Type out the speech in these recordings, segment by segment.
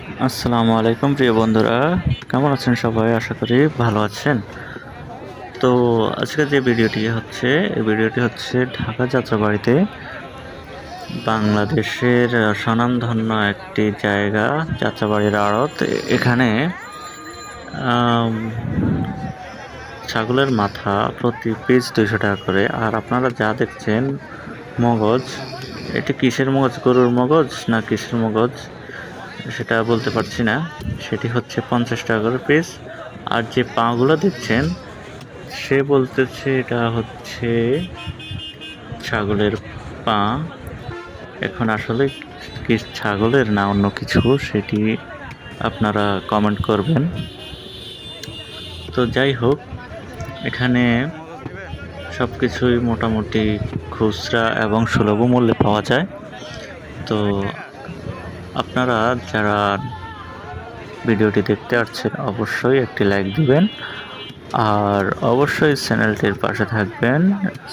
আসসালামু আলাইকুম প্রিয় বন্ধুরা, কেমন আছেন সবাই? আশা করি ভালো আছেন। তো আজকে যে ভিডিওটি হচ্ছে, এই ভিডিওটি হচ্ছে ঢাকা যাত্রাবাড়িতে বাংলাদেশের স্বনামধন্য একটি জায়গা যাত্রাবাড়ির আড়ত। এখানে ছাগলের মাথা প্রতি পিস 200 টাকা করে। আর আপনারা যা দেখছেন মগজ, এটি কিসের মগজ, গরুর মগজ না কিসের মগজ সেটা বলতে পারছি না। সেটি হচ্ছে 50 টাকা করে পিস। আর যে পাগুলো দেখছেন সে বলতেছে এটা হচ্ছে ছাগলের পা। এখন আসলে কি ছাগলের না অন্য কিছু সেটি আপনারা কমেন্ট করবেন। তো যাই হোক, এখানে সব কিছুই মোটামুটি খুচরা এবং সুলভ মূল্যে পাওয়া যায়। তো আপনারা যারা ভিডিওটি দেখতে আসছেন অবশ্যই একটি লাইক দিবেন, আর অবশ্যই চ্যানেলটির পাশে থাকবেন,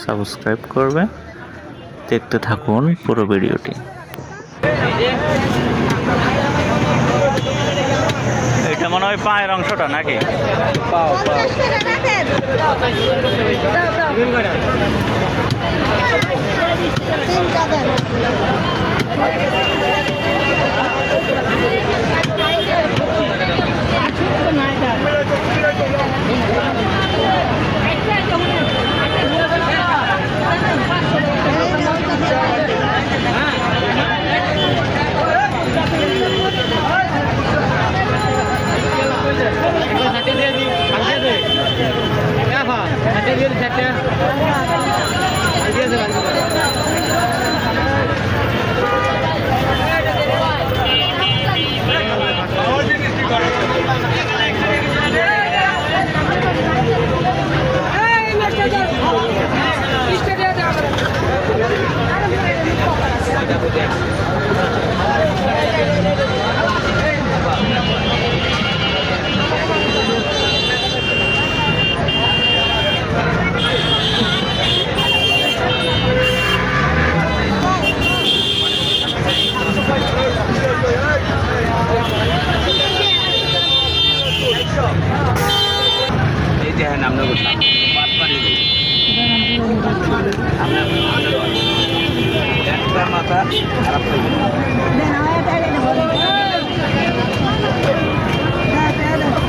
সাবস্ক্রাইব করবেন। দেখতে থাকুন পুরো ভিডিওটি। এটা মনে হয় পায়ের অংশটা নাকি?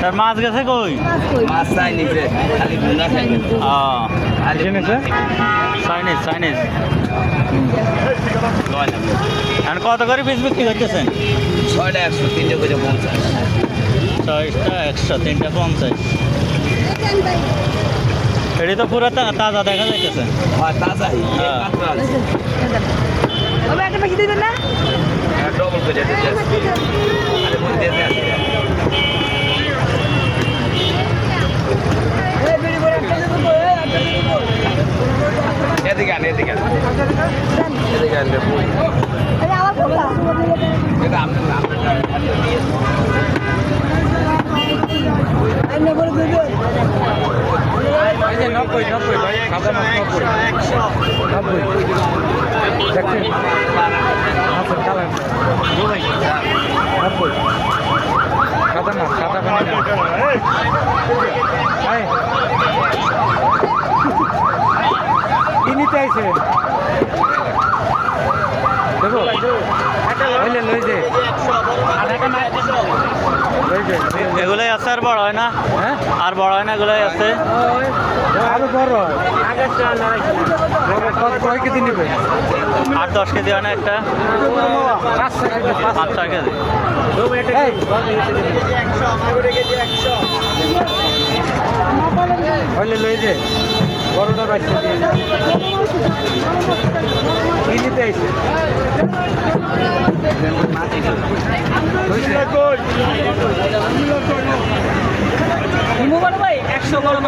তার মাছ গেছে কই? মাছ চাইনিজ খালি ভুনা খাই। Chinese Chinese. আর কত করে পিস বিক্রি করতেছেন? 6টা 100, 3টে করে 50। 6টা 100, 3টা 50। এটি তো পুরো তাজা দেখা যাইতেছে। হ্যাঁ তাজাই। একটা বেশি দিবেন না? ডবল করে দিতে আছে। আরে বল দিতে আছে। এদিকে আন। এদিকে আন। আরে আমার কোলা। এটা আমরা দিয়ে। আমি বলে দেব। এই যে 90 ভাই, সাদা মাছ 90। দেখছেন? মাছের কালার। 90। সাদা মাছ, সাদা পানি। ভাই। কি নিতে আইছে? দেখো। হইলে লই যে। এগুলোই আছে, আর বড় হয় না? হ্যাঁ? আর বড় হয় না, এগুলোই আছে। আরো বড়। কয় কেজি নেবে? 8-10 কেজি হয় না একটা? 5 কেজি। হইলে লই যে বড়টা বাচ্চা দিয়ে কি নিতে আইছে? মোবাইল ভাই 100 বড়